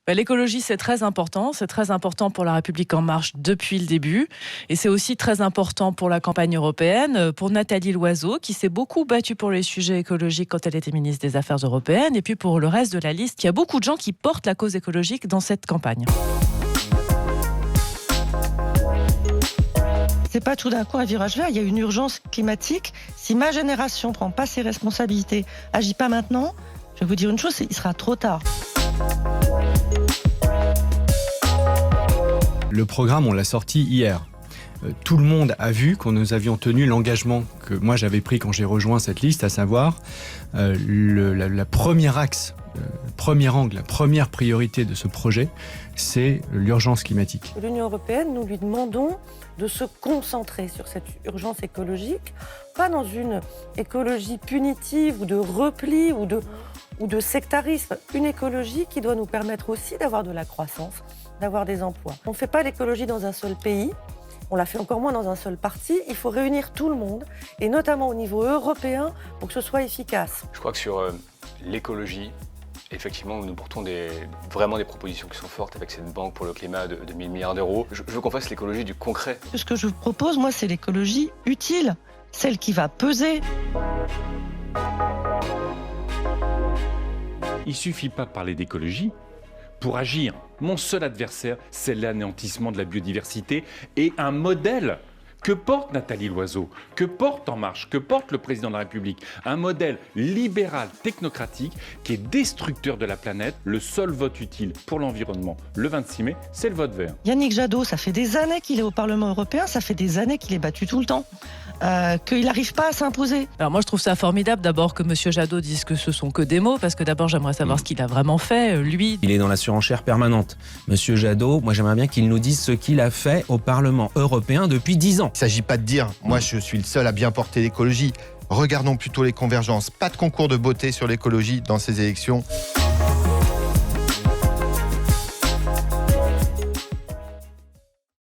L'écologie, c'est très important. C'est très important pour La République En Marche depuis le début. Et c'est aussi très important pour la campagne européenne, pour Nathalie Loiseau, qui s'est beaucoup battue pour les sujets écologiques quand elle était ministre des Affaires européennes. Et puis pour le reste de la liste, il y a beaucoup de gens qui portent la cause écologique dans cette campagne. C'est pas tout d'un coup un virage vert, il y a une urgence climatique. Si ma génération ne prend pas ses responsabilités, agit pas maintenant, je vais vous dire une chose, il sera trop tard. Le programme, on l'a sorti hier. Tout le monde a vu que nous avions tenu l'engagement que moi j'avais pris quand j'ai rejoint cette liste, à savoir la première axe, le premier angle, la première priorité de ce projet, c'est l'urgence climatique. L'Union européenne, nous lui demandons de se concentrer sur cette urgence écologique, pas dans une écologie punitive ou de repli ou de sectarisme, une écologie qui doit nous permettre aussi d'avoir de la croissance, d'avoir des emplois. On ne fait pas l'écologie dans un seul pays, on la fait encore moins dans un seul parti, il faut réunir tout le monde, et notamment au niveau européen, pour que ce soit efficace. Je crois que sur l'écologie, effectivement, nous portons vraiment des propositions qui sont fortes avec cette banque pour le climat de 1 000 milliards d'euros. Je veux qu'on fasse l'écologie du concret. Ce que je vous propose, moi, c'est l'écologie utile, celle qui va peser. Il ne suffit pas de parler d'écologie pour agir. Mon seul adversaire, c'est l'anéantissement de la biodiversité et un modèle que porte Nathalie Loiseau, que porte En Marche, que porte le président de la République. Un modèle libéral, technocratique, qui est destructeur de la planète. Le seul vote utile pour l'environnement, le 26 mai, c'est le vote vert. Yannick Jadot, ça fait des années qu'il est au Parlement européen, ça fait des années qu'il est battu tout le temps. Qu'il n'arrive pas à s'imposer. Alors moi je trouve ça formidable d'abord que M. Jadot dise que ce sont que des mots, parce que d'abord j'aimerais savoir ce qu'il a vraiment fait, lui. Il est dans la surenchère permanente. Monsieur Jadot, moi j'aimerais bien qu'il nous dise ce qu'il a fait au Parlement européen depuis 10 ans. Il ne s'agit pas de dire « moi je suis le seul à bien porter l'écologie ». Regardons plutôt les convergences. Pas de concours de beauté sur l'écologie dans ces élections.